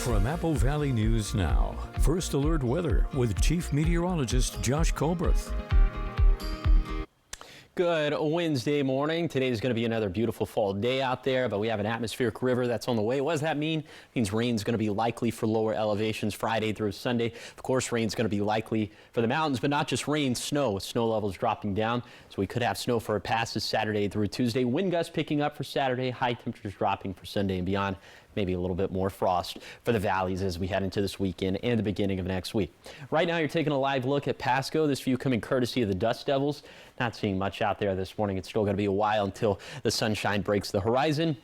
From Apple Valley News Now, First Alert Weather with Chief Meteorologist Josh Colbreth. Good Wednesday morning. Today is going to be another beautiful fall day out there, but we have an atmospheric river that's on the way. What does that mean? It means rain's going to be likely for lower elevations Friday through Sunday. Of course, rain's going to be likely for the mountains, but not just rain, snow. Snow levels dropping down, so we could have snow for a passes Saturday through Tuesday. Wind gusts picking up for Saturday, high temperatures dropping for Sunday and beyond. Maybe a little bit more frost for the valleys as we head into this weekend and the beginning of next week. Right now, you're taking a live look at Pasco. This view coming courtesy of the Dust Devils. Not seeing much out there this morning. It's still going to be a while until the sunshine breaks the horizon.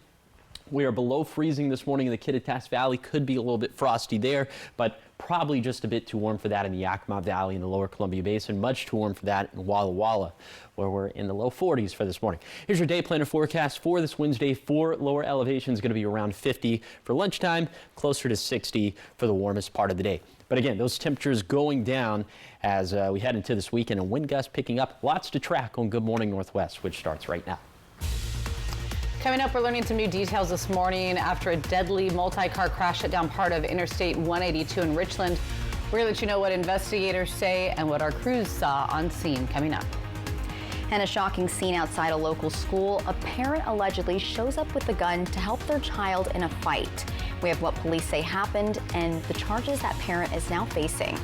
We are below freezing this morning in the Kittitas Valley. Could be a little bit frosty there, but probably just a bit too warm for that in the Yakima Valley and the lower Columbia Basin. Much too warm for that in Walla Walla, where we're in the low 40s for this morning. Here's your day planner forecast for this Wednesday. For lower elevations, going to be around 50 for lunchtime, closer to 60 for the warmest part of the day. But again, those temperatures going down as we head into this weekend, and wind gusts picking up. Lots to track on Good Morning Northwest, which starts right now. Coming up, we're learning some new details this morning after a deadly multi-car crash shut down part of Interstate 182 in Richland. We're going to let you know what investigators say and what our crews saw on scene coming up. And a shocking scene outside a local school. A parent allegedly shows up with a gun to help their child in a fight. We have what police say happened and the charges that parent is now facing.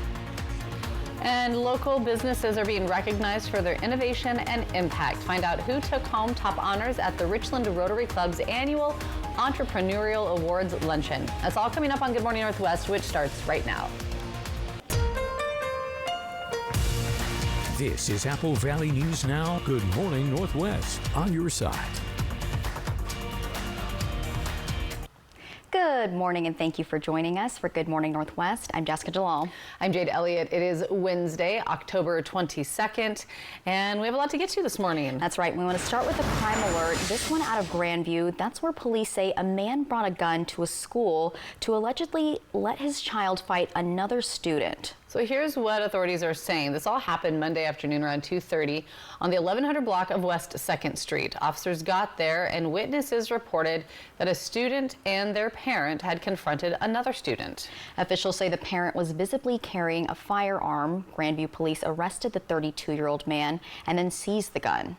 And local businesses are being recognized for their innovation and impact. Find out who took home top honors at the Richland Rotary Club's annual Entrepreneurial Awards Luncheon. That's all coming up on Good Morning Northwest, which starts right now. This is Apple Valley News Now. Good Morning Northwest, on your side. Good morning and thank you for joining us for Good Morning Northwest. I'm Jessica Jalal. I'm Jade Elliott. It is Wednesday, October 22nd, and we have a lot to get to this morning. That's right. We want to start with a crime alert. This one out of Grandview. That's where police say a man brought a gun to a school to allegedly let his child fight another student. So here's what authorities are saying. This all happened Monday afternoon around 2:30 on the 1100 block of West 2nd Street. Officers got there and witnesses reported that a student and their parent had confronted another student. Officials say the parent was visibly carrying a firearm. Grandview police arrested the 32-year-old man and then seized the gun.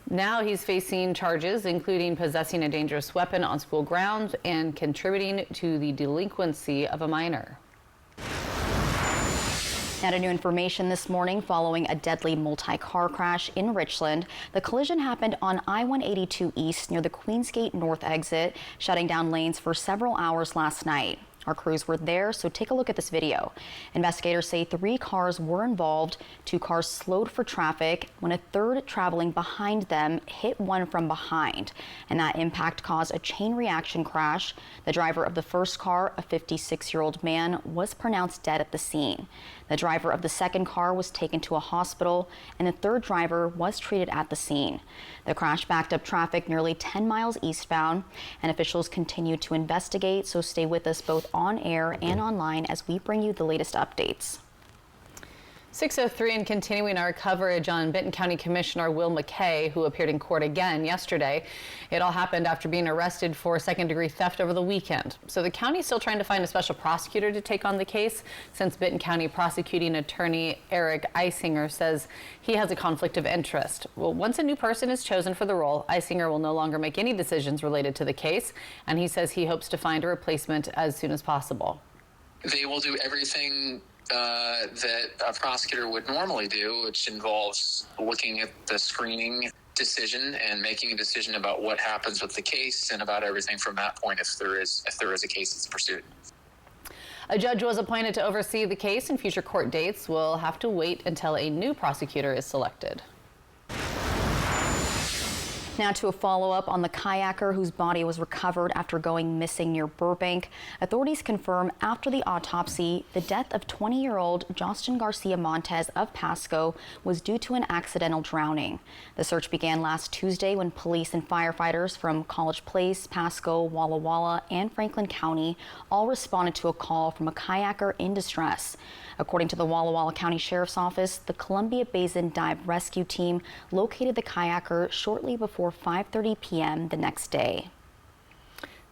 Now he's facing charges including possessing a dangerous weapon on school grounds and contributing to the delinquency of a minor. Now to new information this morning following a deadly multi-car crash in Richland. The collision happened on I-182 East near the Queensgate North exit, shutting down lanes for several hours last night. Our crews were there, so take a look at this video. Investigators say 3 cars were involved. 2 cars slowed for traffic when a third traveling behind them hit one from behind. And that impact caused a chain reaction crash. The driver of the first car, a 56-year-old man, was pronounced dead at the scene. The driver of the second car was taken to a hospital, and the third driver was treated at the scene. The crash backed up traffic nearly 10 miles eastbound, and officials continue to investigate, so stay with us both on air and online as we bring you the latest updates. 6:03 and continuing our coverage on Benton County Commissioner Will McKay, who appeared in court again yesterday. It all happened after being arrested for second-degree theft over the weekend. So the county is still trying to find a special prosecutor to take on the case, since Benton County prosecuting attorney Eric Eisinger says he has a conflict of interest. Well, once a new person is chosen for the role, Eisinger will no longer make any decisions related to the case, and he says he hopes to find a replacement as soon as possible. They will do everything that a prosecutor would normally do, which involves looking at the screening decision and making a decision about what happens with the case and about everything from that point if there is a case that's pursued. A judge was appointed to oversee the case, and future court dates will have to wait until a new prosecutor is selected. Now to a follow-up on the kayaker whose body was recovered after going missing near Burbank. Authorities confirm after the autopsy, the death of 20-year-old Justin Garcia Montez of Pasco was due to an accidental drowning. The search began last Tuesday when police and firefighters from College Place, Pasco, Walla Walla, and Franklin County all responded to a call from a kayaker in distress. According to the Walla Walla County Sheriff's Office, the Columbia Basin Dive Rescue Team located the kayaker shortly before 5:30 p.m. the next day.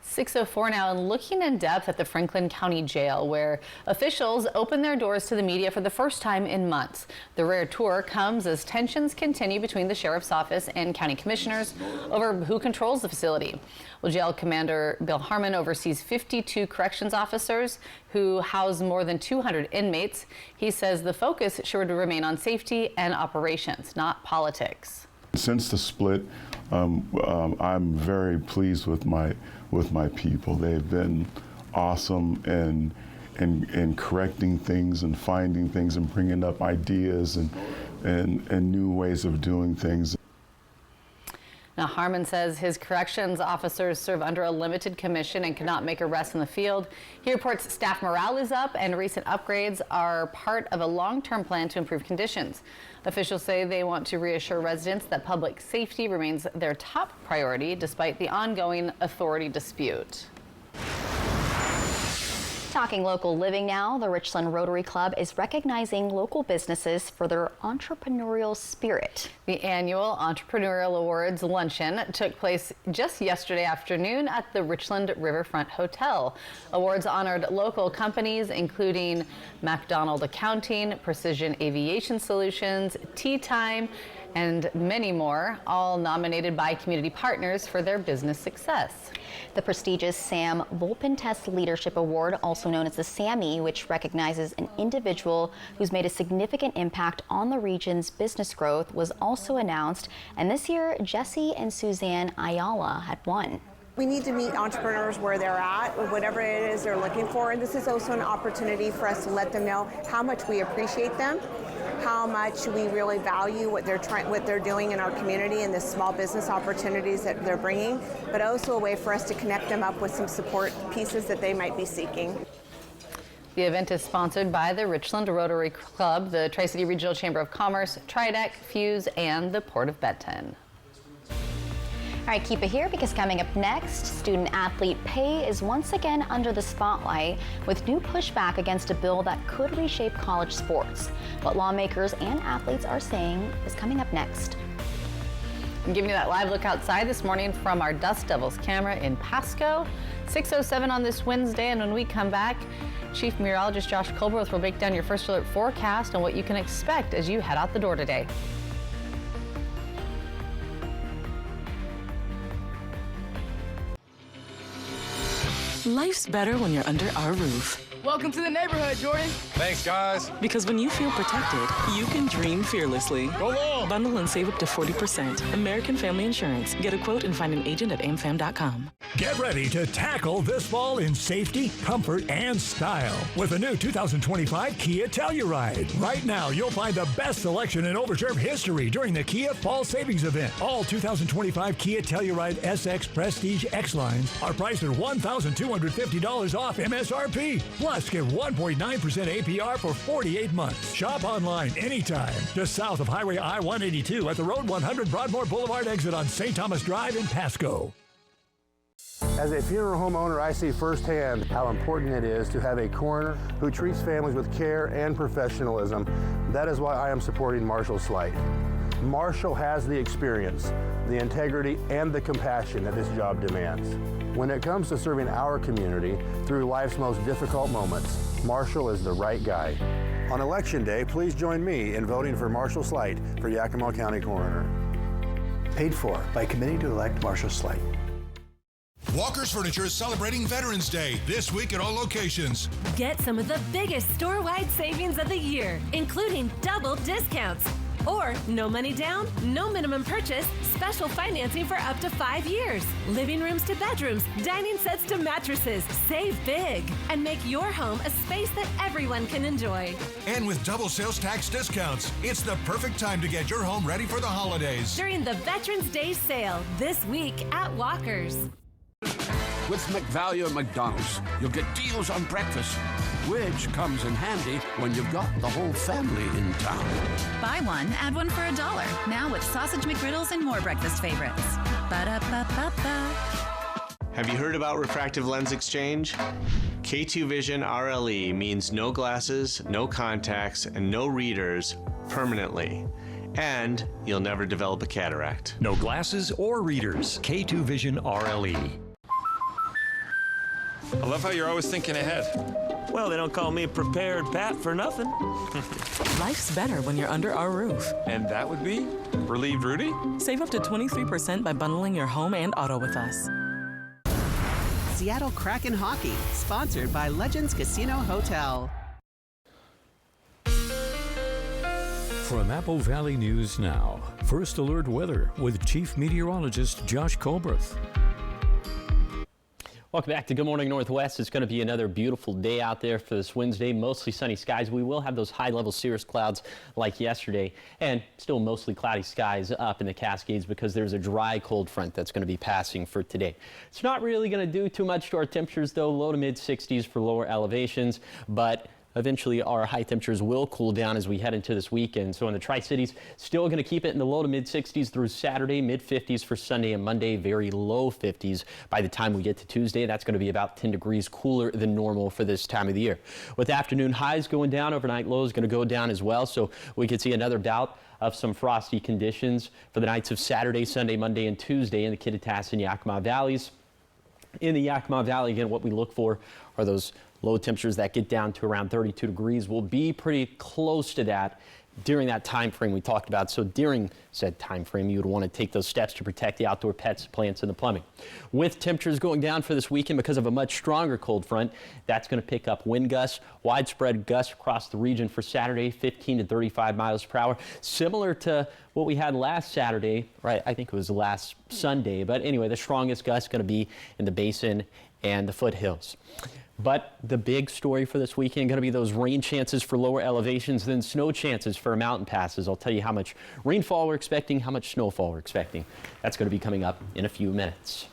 6:04 now, and looking in depth at the Franklin County Jail, where officials open their doors to the media for the first time in months. The rare tour comes as tensions continue between the sheriff's office and county commissioners over who controls the facility. Well, Jail Commander Bill Harmon oversees 52 corrections officers who house more than 200 inmates. He says the focus should remain on safety and operations, not politics. Since the split, I'm very pleased with my people. They've been awesome in correcting things and finding things and bringing up ideas and new ways of doing things. Now, Harmon says his corrections officers serve under a limited commission and cannot make arrests in the field. He reports staff morale is up and recent upgrades are part of a long-term plan to improve conditions. Officials say they want to reassure residents that public safety remains their top priority despite the ongoing authority dispute. Talking local living now, the Richland Rotary Club is recognizing local businesses for their entrepreneurial spirit. The annual Entrepreneurial Awards luncheon took place just yesterday afternoon at the Richland Riverfront Hotel. Awards honored local companies including McDonald Accounting, Precision Aviation Solutions, Tea Time, and many more, all nominated by community partners for their business success. The prestigious Sam Volpentest Leadership Award, also known as the SAMMY, which recognizes an individual who's made a significant impact on the region's business growth, was also announced, and this year Jesse and Suzanne Ayala had won. We need to meet entrepreneurs where they're at, whatever it is they're looking for, and this is also an opportunity for us to let them know how much we appreciate them, how much we really value what they're doing in our community and the small business opportunities that they're bringing, but also a way for us to connect them up with some support pieces that they might be seeking. The event is sponsored by the Richland Rotary Club, the Tri-City Regional Chamber of Commerce, Tridec, Fuse, and the Port of Benton. All right, keep it here because coming up next, student-athlete pay is once again under the spotlight with new pushback against a bill that could reshape college sports. What lawmakers and athletes are saying is coming up next. I'm giving you that live look outside this morning from our Dust Devils camera in Pasco. 6:07 on this Wednesday, and when we come back, Chief Meteorologist Josh Colbert will break down your first alert forecast and what you can expect as you head out the door today. Life's better when you're under our roof. Welcome to the neighborhood, Jordan. Thanks, guys. Because when you feel protected, you can dream fearlessly. Go long. Bundle and save up to 40%. American Family Insurance. Get a quote and find an agent at amfam.com. Get ready to tackle this fall in safety, comfort, and style with a new 2025 Kia Telluride. Right now, you'll find the best selection in Overserve history during the Kia Fall Savings Event. All 2025 Kia Telluride SX Prestige X lines are priced at $1,250 off MSRP. Plus, get 1.9% APR for 48 months. Shop online anytime. Just south of Highway I-182 at the Road 100 Broadmoor Boulevard exit on St. Thomas Drive in Pasco. As a funeral home owner, I see firsthand how important it is to have a coroner who treats families with care and professionalism. That is why I am supporting Marshall Slight. Marshall has the experience, the integrity, and the compassion that this job demands. When it comes to serving our community through life's most difficult moments, Marshall is the right guy. On Election Day, please join me in voting for Marshall Slight for Yakima County Coroner. Paid for by Committee to Elect Marshall Slight. Walker's Furniture is celebrating Veterans Day this week at all locations. Get some of the biggest store-wide savings of the year, including double discounts. Or no money down, no minimum purchase, special financing for up to 5 years. Living rooms to bedrooms, dining sets to mattresses. Save big and make your home a space that everyone can enjoy. And with double sales tax discounts, it's the perfect time to get your home ready for the holidays. During the Veterans Day sale this week at Walker's. With McValue at McDonald's, you'll get deals on breakfast, which comes in handy when you've got the whole family in town. Buy one, add one for $1. Now with sausage McGriddles and more breakfast favorites. Ba-da-ba-ba-ba. Have you heard about refractive lens exchange? K2 Vision RLE means no glasses, no contacts, and no readers permanently. And you'll never develop a cataract. No glasses or readers. K2 Vision RLE. I love how you're always thinking ahead. Well, they don't call me Prepared Pat for nothing. Life's better when you're under our roof. And that would be Relieved Rudy? Save up to 23% by bundling your home and auto with us. Seattle Kraken Hockey, sponsored by Legends Casino Hotel. From Apple Valley News Now, First Alert Weather with Chief Meteorologist Josh Colbreth. Welcome back to Good Morning Northwest. It's going to be another beautiful day out there for this Wednesday. Mostly sunny skies. We will have those high-level cirrus clouds like yesterday, and still mostly cloudy skies up in the Cascades because there's a dry cold front that's going to be passing for today. It's not really going to do too much to our temperatures, though. Low to mid-60s for lower elevations, but eventually our high temperatures will cool down as we head into this weekend. So in the Tri-Cities, still going to keep it in the low to mid-60s through Saturday, mid-50s for Sunday and Monday, very low 50s by the time we get to Tuesday. That's going to be about 10 degrees cooler than normal for this time of the year. With afternoon highs going down, overnight lows going to go down as well. So we could see another bout of some frosty conditions for the nights of Saturday, Sunday, Monday, and Tuesday in the Kittitas and Yakima valleys. In the Yakima Valley, again, what we look for are those low temperatures that get down to around 32 degrees. We'll be pretty close to that during that time frame we talked about. So during said time frame, you would want to take those steps to protect the outdoor pets, plants, and the plumbing. With temperatures going down for this weekend because of a much stronger cold front, that's going to pick up wind gusts, widespread gusts across the region for Saturday, 15 to 35 miles per hour, similar to what we had last Saturday, right? I think it was last Sunday. But anyway, the strongest gusts going to be in the basin and the foothills. But the big story for this weekend going to be those rain chances for lower elevations, then snow chances for mountain passes. I'll tell you how much rainfall we're expecting, how much snowfall we're expecting. That's going to be coming up in a few minutes.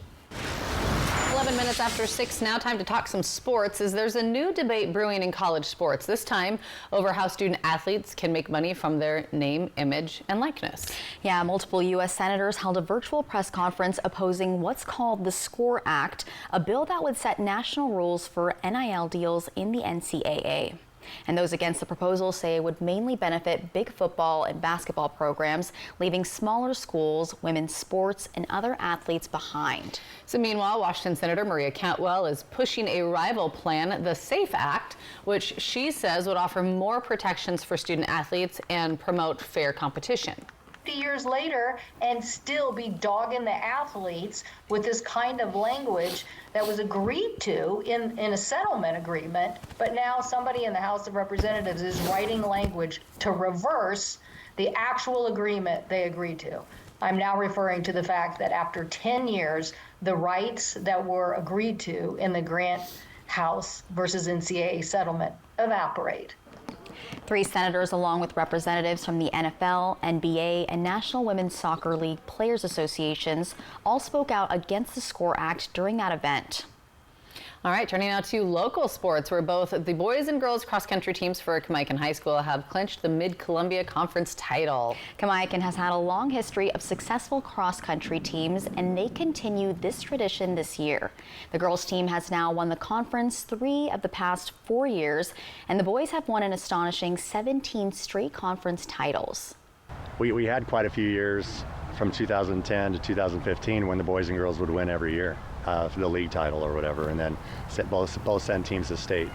11 minutes after 6 now, time to talk some sports, as there's a new debate brewing in college sports, this time over how student athletes can make money from their name, image, and likeness. Yeah, multiple U.S. senators held a virtual press conference opposing what's called the SCORE Act, a bill that would set national rules for NIL deals in the NCAA. And those against the proposal say it would mainly benefit big football and basketball programs, leaving smaller schools, women's sports, and other athletes behind. So meanwhile, Washington Senator Maria Cantwell is pushing a rival plan, the SAFE Act, which she says would offer more protections for student athletes and promote fair competition. Years later and still be dogging the athletes with this kind of language that was agreed to in a settlement agreement, but now somebody in the House of Representatives is writing language to reverse the actual agreement they agreed to. I'm now referring to the fact that after 10 years, the rights that were agreed to in the Grant House versus NCAA settlement evaporate. 3 senators, along with representatives from the NFL, NBA, and National Women's Soccer League Players Associations, all spoke out against the SCORE Act during that event. All right, turning now to local sports, where both the boys and girls cross-country teams for Kamiakin High School have clinched the Mid-Columbia Conference title. Kamiakin has had a long history of successful cross-country teams, and they continue this tradition this year. The girls team has now won the conference 3 of the past 4 years, and the boys have won an astonishing 17 straight conference titles. We had quite a few years from 2010 to 2015 when the boys and girls would win every year. For the league title or whatever, and then both send teams to state.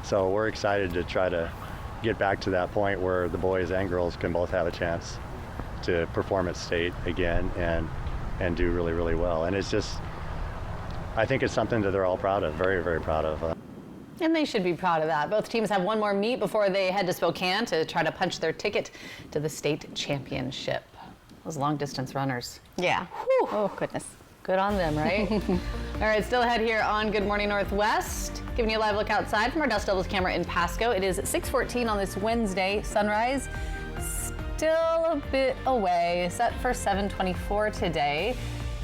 So we're excited to try to get back to that point where the boys and girls can both have a chance to perform at state again and do really, really well. And it's just, I think it's something that they're all proud of, very, very proud of. And they should be proud of that. Both teams have one more meet before they head to Spokane to try to punch their ticket to the state championship. Those long distance runners. Yeah. Whew. Oh, goodness. Good on them, right? All right, still ahead here on Good Morning Northwest. Giving you a live look outside from our Dust Devils camera in Pasco. It is 6:14 on this Wednesday. Sunrise still a bit away, set for 7:24 today.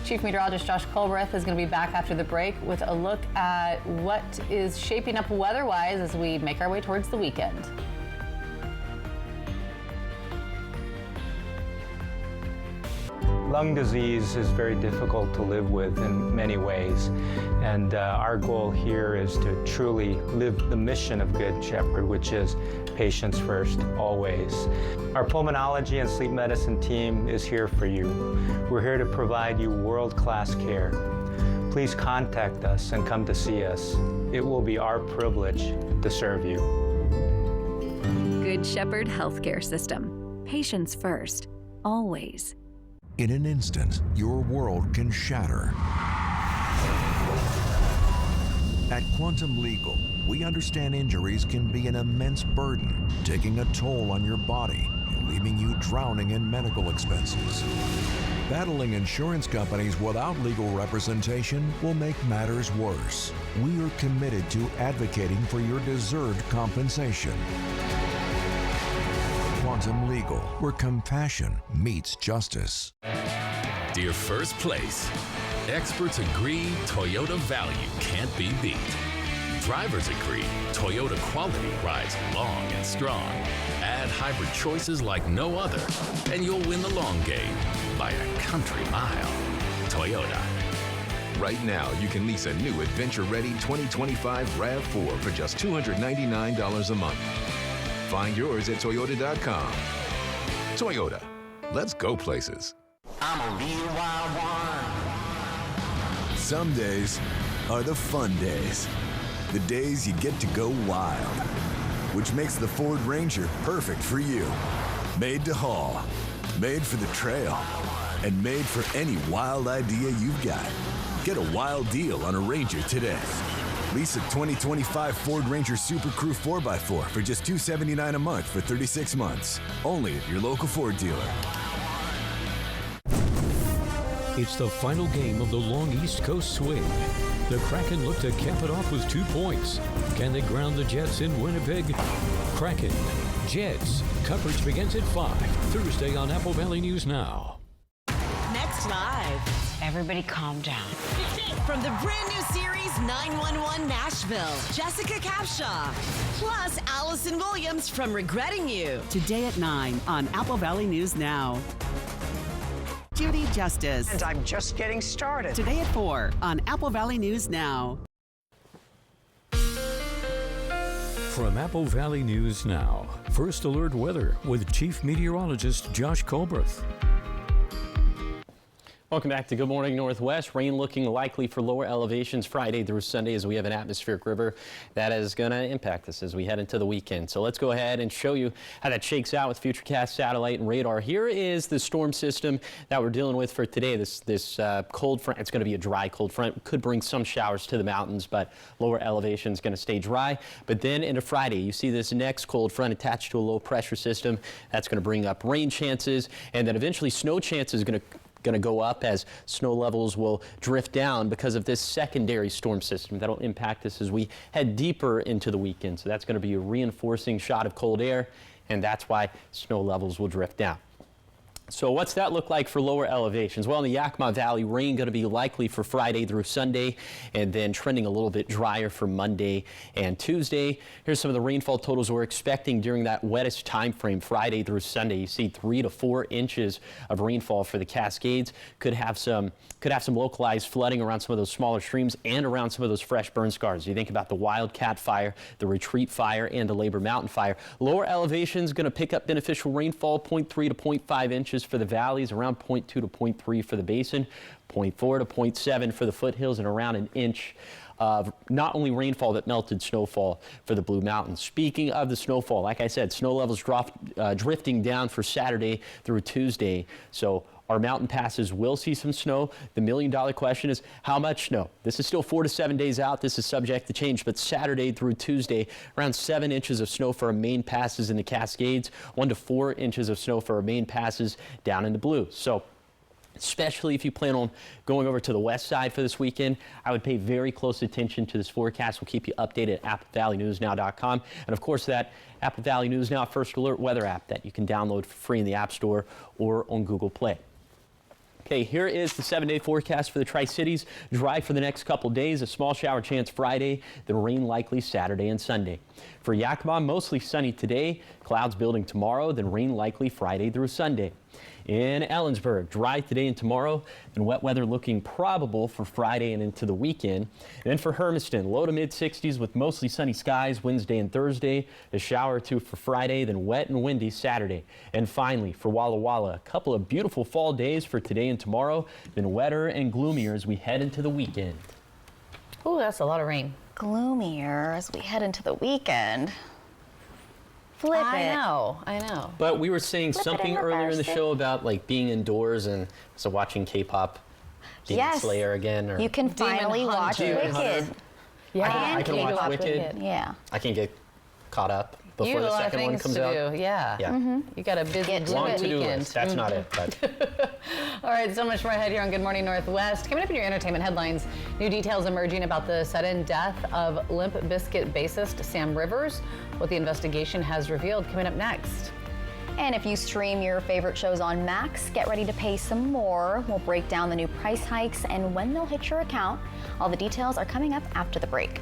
Chief Meteorologist Josh Colbreth is going to be back after the break with a look at what is shaping up weather-wise as we make our way towards the weekend. Lung disease is very difficult to live with in many ways, and our goal here is to truly live the mission of Good Shepherd, which is patients first, always. Our pulmonology and sleep medicine team is here for you. We're here to provide you world-class care. please contact us and come to see us. It will be our privilege to serve you. Good Shepherd Healthcare System. Patients first, always. In an instant, your world can shatter. At Quantum Legal, we understand injuries can be an immense burden, taking a toll on your body and leaving you drowning in medical expenses. Battling insurance companies without legal representation will make matters worse. We are committed to advocating for your deserved compensation. Quantum Legal, where compassion meets justice. Dear First Place, experts agree Toyota value can't be beat. Drivers agree Toyota quality rides long and strong. Add hybrid choices like no other, and you'll win the long game by a country mile. Toyota. Right now, you can lease a new adventure-ready 2025 RAV4 for just $299 a month. Find yours at Toyota.com. Toyota. Let's go places. I'm a real wild one. Some days are the fun days. The days you get to go wild. Which makes the Ford Ranger perfect for you. Made to haul. Made for the trail. And made for any wild idea you've got. Get a wild deal on a Ranger today. Lease a 2025 Ford Ranger Super Crew 4x4 for just $279 a month for 36 months. Only at your local Ford dealer. It's the final game of the long East Coast swing. The Kraken look to cap it off with 2 points. Can they ground the Jets in Winnipeg? Kraken, Jets. Coverage begins at 5, Thursday on Apple Valley News Now. Next live. Everybody calm down. From the brand new series 911 Nashville, Jessica Capshaw, plus Allison Williams from Regretting You. Today at 9 on Apple Valley News Now. Judy Justice. And I'm just getting started. Today at 4 on Apple Valley News Now. From Apple Valley News Now, First Alert Weather with Chief Meteorologist Josh Colbert. Welcome back to Good Morning Northwest. Rain looking likely for lower elevations Friday through Sunday as we have an atmospheric river that is going to impact us as we head into the weekend. So let's go ahead and show you how that shakes out with Futurecast satellite and radar. Here is the storm system that we're dealing with for today. This cold front, it's going to be a dry cold front. Could bring some showers to the mountains, but lower elevation is going to stay dry. But then into Friday, you see this next cold front attached to a low pressure system. That's going to bring up rain chances, and then eventually snow chances going to go up as snow levels will drift down because of this secondary storm system that'll impact us as we head deeper into the weekend. So that's going to be a reinforcing shot of cold air, and that's why snow levels will drift down. So what's that look like for lower elevations? Well, in the Yakima Valley, rain going to be likely for Friday through Sunday, and then trending a little bit drier for Monday and Tuesday. Here's some of the rainfall totals we're expecting during that wettest time frame, Friday through Sunday. You see 3 to 4 inches of rainfall for the Cascades. Could have some localized flooding around some of those smaller streams and around some of those fresh burn scars. You think about the Wildcat Fire, the Retreat Fire, and the Labor Mountain Fire. Lower elevations going to pick up beneficial rainfall, 0.3 to 0.5 inches for the valleys, around 0.2 to 0.3 for the basin, 0.4 to 0.7 for the foothills, and around an inch of not only rainfall but melted snowfall for the Blue Mountains. Speaking of the snowfall, like I said, snow levels drifting down for Saturday through Tuesday. So our mountain passes will see some snow. The million-dollar question is how much snow? This is still 4 to 7 days out. This is subject to change, but Saturday through Tuesday, around 7 inches of snow for our main passes in the Cascades, 1 to 4 inches of snow for our main passes down in the Blue. So especially if you plan on going over to the west side for this weekend, I would pay very close attention to this forecast. We'll keep you updated at AppleValleyNewsNow.com. And of course, that Apple Valley News Now First Alert weather app that you can download for free in the App Store or on Google Play. Okay, here is the 7-day forecast for the Tri-Cities. Dry for the next couple days, a small shower chance Friday, then rain likely Saturday and Sunday. For Yakima, mostly sunny today, clouds building tomorrow, then rain likely Friday through Sunday. In Ellensburg, dry today and tomorrow, and wet weather looking probable for Friday and into the weekend. And for Hermiston, low to mid 60s with mostly sunny skies Wednesday and Thursday. A shower or two for Friday, then wet and windy Saturday. And finally, for Walla Walla, a couple of beautiful fall days for today and tomorrow, then wetter and gloomier as we head into the weekend. Oh, that's a lot of rain. Gloomier as we head into the weekend. Flip it. I know. But we were saying Flip it something and earlier in the reverse it. show about like being indoors and so watching K-pop, Demon Yes. Slayer again. Or You can finally watch Demon Wicked. Hunter. Yeah, I can watch Wicked. Yeah. I can get caught up You before have a the lot of second one things comes to out. do. Yeah. Yeah. You got a busy Long to-do weekend. list. That's not it. But All right, so much more ahead here on Good Morning Northwest. Coming up in your entertainment headlines, new details emerging about the sudden death of Limp Bizkit bassist Sam Rivers. What the investigation has revealed coming up next. And if you stream your favorite shows on Max, get ready to pay some more. We'll break down the new price hikes and when they'll hit your account. All the details are coming up after the break.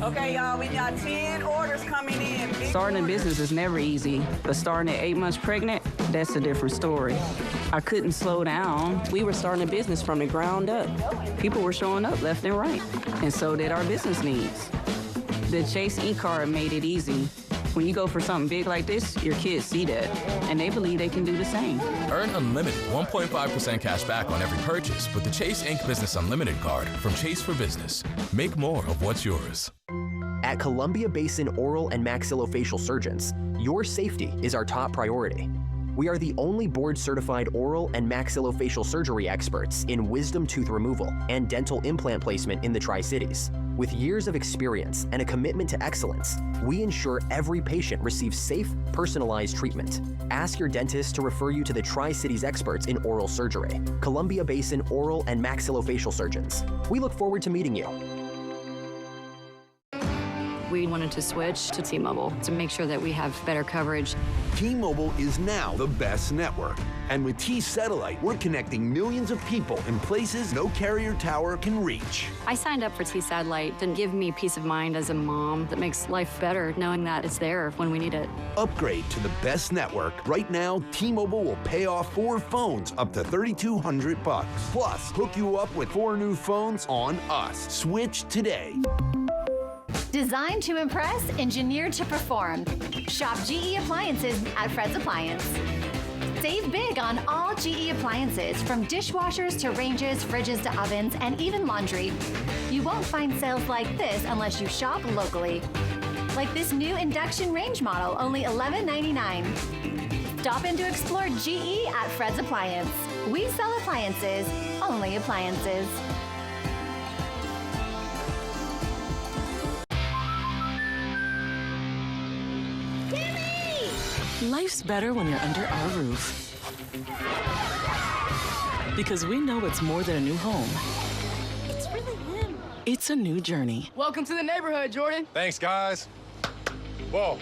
Okay, y'all, we got 10 orders coming in. Starting a business is never easy, but starting at 8 months pregnant, that's a different story. I couldn't slow down. We were starting a business from the ground up. People were showing up left and right, and so did our business needs. The Chase e-card made it easy. When you go for something big like this, your kids see that, and they believe they can do the same. Earn unlimited 1.5% cash back on every purchase with the Chase Inc. Business Unlimited card from Chase for Business. Make more of what's yours. At Columbia Basin Oral and Maxillofacial Surgeons, your safety is our top priority. We are the only board-certified oral and maxillofacial surgery experts in wisdom tooth removal and dental implant placement in the Tri-Cities. With years of experience and a commitment to excellence, we ensure every patient receives safe, personalized treatment. Ask your dentist to refer you to the Tri-Cities experts in oral surgery, Columbia Basin Oral and Maxillofacial Surgeons. We look forward to meeting you. We wanted to switch to T-Mobile to make sure that we have better coverage. T-Mobile is now the best network. And with T-Satellite, we're connecting millions of people in places no carrier tower can reach. I signed up for T-Satellite to give me peace of mind as a mom that makes life better knowing that it's there when we need it. Upgrade to the best network. Right now, T-Mobile will pay off 4 phones up to $3,200. Plus, hook you up with 4 new phones on us. Switch today. Designed to impress, engineered to perform. Shop GE Appliances at Fred's Appliance. Save big on all GE appliances, from dishwashers to ranges, fridges to ovens, and even laundry. You won't find sales like this unless you shop locally. Like this new induction range model, only $11.99. Stop in to explore GE at Fred's Appliance. We sell appliances, only appliances. Life's better when you're under our roof. Because we know it's more than a new home. It's really him. It's a new journey. Welcome to the neighborhood, Jordan. Thanks, guys. Whoa.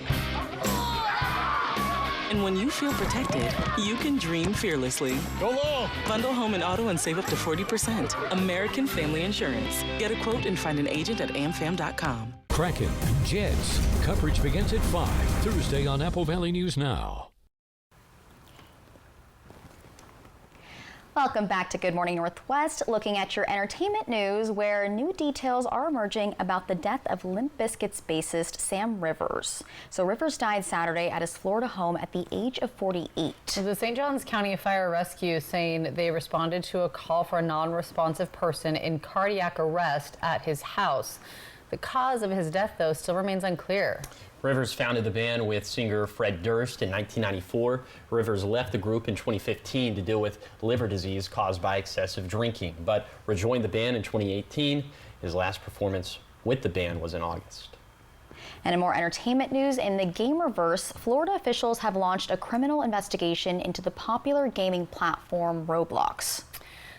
And when you feel protected, you can dream fearlessly. Go long. Bundle home and auto and save up to 40%. American Family Insurance. Get a quote and find an agent at amfam.com. Kraken, Jets. Coverage begins at 5 Thursday on Apple Valley News Now. Welcome back to Good Morning Northwest, looking at your entertainment news, where new details are emerging about the death of Limp Bizkit's bassist Sam Rivers. So Rivers died Saturday at his Florida home at the age of 48. The St. Johns County Fire Rescue saying they responded to a call for a non-responsive person in cardiac arrest at his house. The cause of his death, though, still remains unclear. Rivers founded the band with singer Fred Durst in 1994. Rivers left the group in 2015 to deal with liver disease caused by excessive drinking, but rejoined the band in 2018. His last performance with the band was in August. And in more entertainment news, in the Gamerverse, Florida officials have launched a criminal investigation into the popular gaming platform Roblox.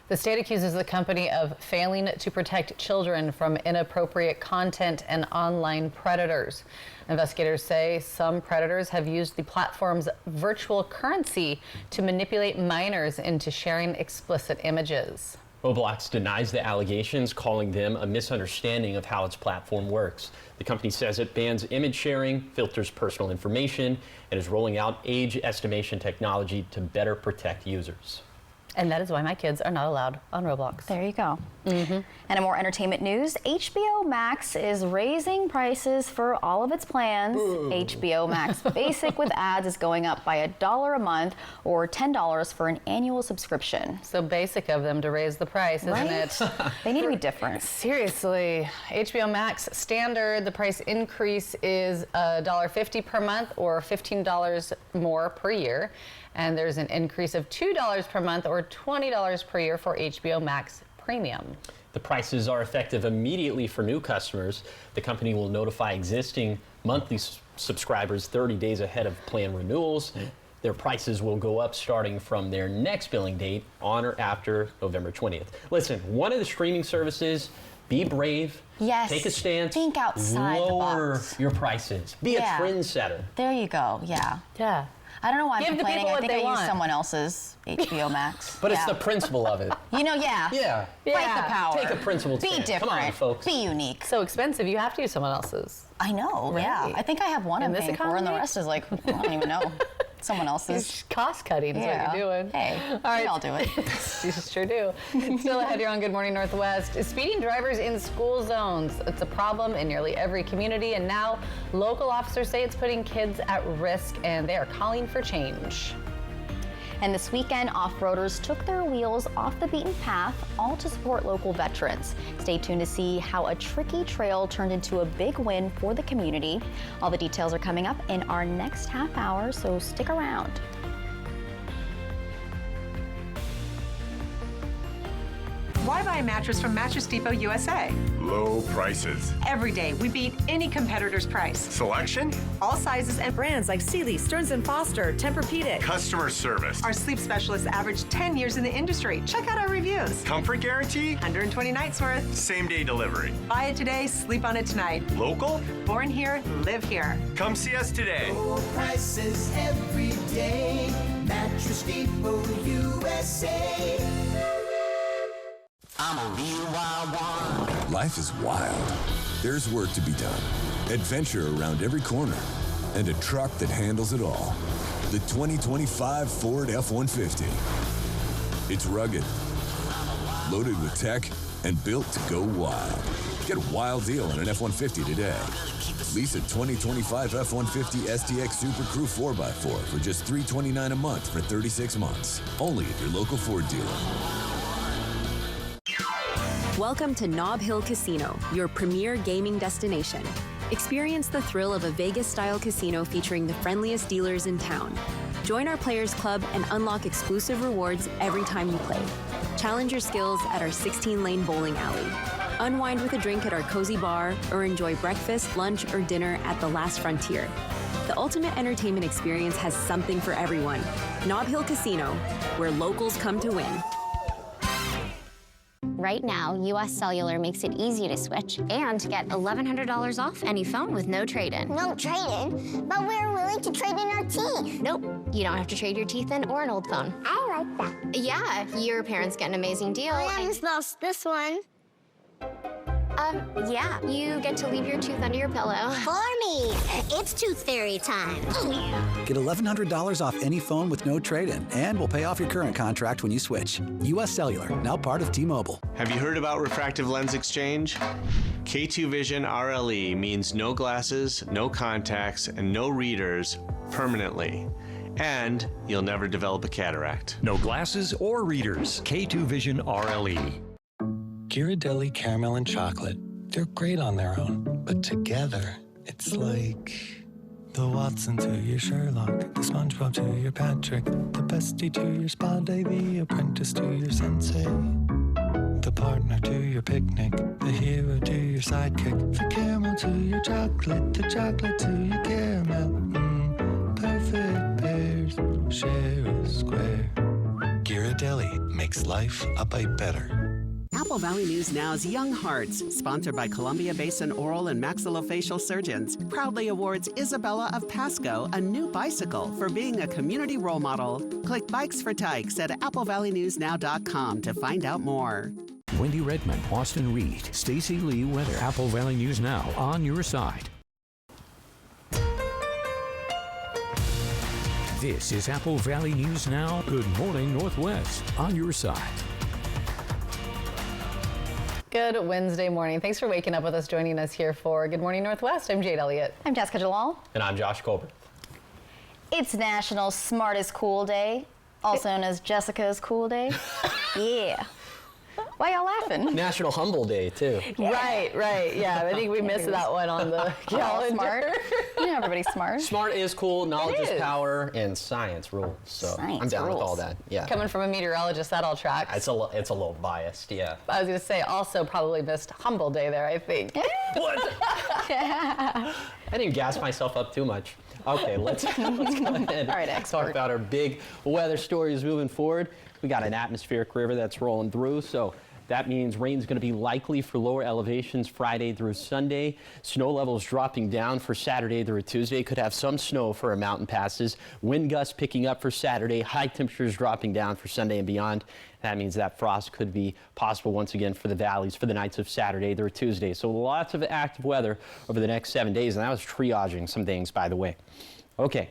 The state accuses the company of failing to protect children from inappropriate content and online predators. Investigators say some predators have used the platform's virtual currency to manipulate minors into sharing explicit images. Roblox denies the allegations, calling them a misunderstanding of how its platform works. The company says it bans image sharing, filters personal information, and is rolling out age estimation technology to better protect users. And that is why my kids are not allowed on Roblox. There you go. And in more entertainment news, HBO Max is raising prices for all of its plans. HBO Max Basic with ads is going up by $1 a month or $10 for an annual subscription. So basic of them to raise the price, isn't it? They need to be different. Seriously, HBO Max standard, the price increase is $1.50 per month or $15 more per year. And there's an increase of $2 per month or $20 per year for HBO Max Premium. The prices are effective immediately for new customers. The company will notify existing monthly subscribers 30 days ahead of plan renewals. Their prices will go up starting from their next billing date on or after November 20th. Listen, one of the streaming services, be brave. Yes. Take a stance. Think outside the lower box. your prices. Be a trendsetter. There you go. Yeah. Yeah. I don't know why I'm Give the complaining. people I what think they I use want. someone else's HBO Max. But it's the principle of it. You know, yeah. Yeah. Fight the power. Take a principled Be stand. different. Come on, folks. Be unique. So expensive, you have to use someone else's. I know, yeah. Right. I think I have one In I'm this paying for, and the economy? rest is like, I don't even know. Someone else's. It's cost cutting is what you're doing. Hey, all right. we all do it. You sure do. Still ahead here on Good Morning Northwest. Speeding drivers in school zones. It's a problem in nearly every community, and now local officers say it's putting kids at risk, and they are calling for change. And this weekend, off-roaders took their wheels off the beaten path, all to support local veterans. Stay tuned to see how a tricky trail turned into a big win for the community. All the details are coming up in our next half hour, so stick around. Why buy a mattress from Mattress Depot USA? Low prices. Every day, we beat any competitor's price. Selection? All sizes and brands like Sealy, Stearns & Foster, Tempur-Pedic. Customer service. Our sleep specialists average 10 years in the industry. Check out our reviews. Comfort guarantee? 120 nights worth. Same day delivery. Buy it today, sleep on it tonight. Local? Born here, live here. Come see us today. Low prices every day. Mattress Depot USA. I'm a real wild one. Life is wild. There's work to be done, adventure around every corner, and a truck that handles it all. The 2025 Ford F-150. It's rugged, loaded with tech, and built to go wild. Get a wild deal on an F-150 today. Lease a 2025 F-150 STX Super Crew 4x4 for just $329 a month for 36 months. Only at your local Ford dealer. Welcome to Nob Hill Casino, your premier gaming destination. Experience the thrill of a Vegas-style casino featuring the friendliest dealers in town. Join our Players Club and unlock exclusive rewards every time you play. Challenge your skills at our 16-lane bowling alley. Unwind with a drink at our cozy bar, or enjoy breakfast, lunch, or dinner at the Last Frontier. The ultimate entertainment experience has something for everyone. Nob Hill Casino, where locals come to win. Right now, U.S. Cellular makes it easy to switch and get $1,100 off any phone with no trade-in. No trade-in? But we're willing to trade in our teeth. Nope, you don't have to trade your teeth in or an old phone. I like that. Yeah, your parents get an amazing deal. I almost lost this one. Yeah, you get to leave your tooth under your pillow. For me, it's tooth fairy time. Get $1,100 off any phone with no trade-in, and we'll pay off your current contract when you switch. U.S. Cellular, now part of T-Mobile. Have you heard about refractive lens exchange? K2 Vision RLE means no glasses, no contacts, and no readers permanently. And you'll never develop a cataract. No glasses or readers. K2 Vision RLE. Ghirardelli caramel and chocolate. They're great on their own, but together, it's like the Watson to your Sherlock, the SpongeBob to your Patrick, the bestie to your Spada, the apprentice to your sensei, the partner to your picnic, the hero to your sidekick, the caramel to your chocolate, the chocolate to your caramel. Perfect pairs, share a square. Ghirardelli makes life a bite better. Apple Valley News Now's Young Hearts, sponsored by Columbia Basin Oral and Maxillofacial Surgeons, proudly awards Isabella of Pasco a new bicycle for being a community role model. Click Bikes for Tykes at applevalleynewsnow.com to find out more. Wendy Redmond, Austin Reed, Stacy Lee weather. Apple Valley News Now, on your side. This is Apple Valley News Now. Good morning, Northwest, on your side. Good Wednesday morning. Thanks for waking up with us, joining us here for Good Morning Northwest. I'm Jade Elliott. I'm Jessica Jalal. And I'm Josh Colbert. It's National Smart is Cool Day, also known as Jessica's Cool Day. Yeah. Why y'all laughing? National Humble Day, too. Yeah. Right. Yeah, I think we missed that one on the calendar. Smart. You know, everybody's smart. Smart is cool, knowledge is power, and science rules. So science I'm down rules. with all that. Yeah. Coming from a meteorologist, that all tracks. It's a little biased, yeah. I was going to say, also probably missed Humble Day there, I think. What? I didn't gas myself up too much. Okay, let's go ahead and talk about our big weather stories moving forward. We got an atmospheric river that's rolling through, so that means rain's going to be likely for lower elevations Friday through Sunday. Snow levels dropping down for Saturday through Tuesday. Could have some snow for our mountain passes. Wind gusts picking up for Saturday. High temperatures dropping down for Sunday and beyond. That means that frost could be possible once again for the valleys for the nights of Saturday through Tuesday. So lots of active weather over the next 7 days. And that was triaging some things, by the way. Okay.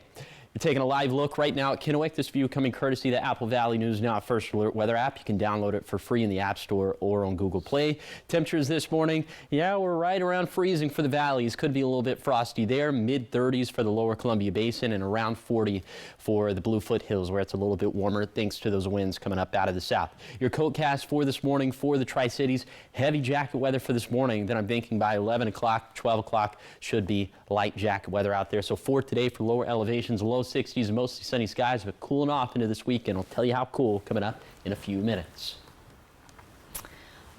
You're taking a live look right now at Kennewick. This view coming courtesy of the Apple Valley News Now First Alert weather app. You can download it for free in the App Store or on Google Play. Temperatures this morning, yeah, we're right around freezing for the valleys. Could be a little bit frosty there. Mid-30s for the lower Columbia Basin and around 40 for the Bluefoot Hills, where it's a little bit warmer thanks to those winds coming up out of the south. Your coatcast for this morning for the Tri-Cities. Heavy jacket weather for this morning. Then I'm thinking by 11 o'clock, 12 o'clock should be light jacket weather out there. So for today, for lower elevations, low 60s and mostly sunny skies, but cooling off into this weekend. I'll tell you how cool coming up in a few minutes.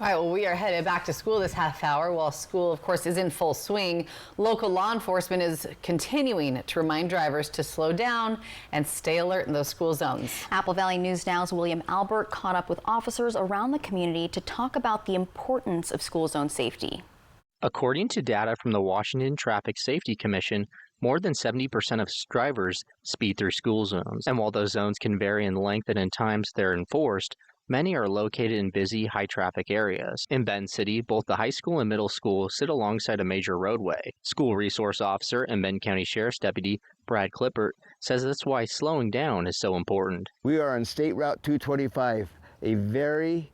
All right, well, we are headed back to school this half hour. While school, of course, is in full swing, local law enforcement is continuing to remind drivers to slow down and stay alert in those school zones. Apple Valley News Now's William Albert caught up with officers around the community to talk about the importance of school zone safety. According to data from the Washington Traffic Safety Commission, more than 70% of drivers speed through school zones. And while those zones can vary in length and in times they're enforced, many are located in busy, high-traffic areas. In Benton City, both the high school and middle school sit alongside a major roadway. School resource officer and Benton County Sheriff's Deputy Brad Klippert says that's why slowing down is so important. We are on State Route 225, a very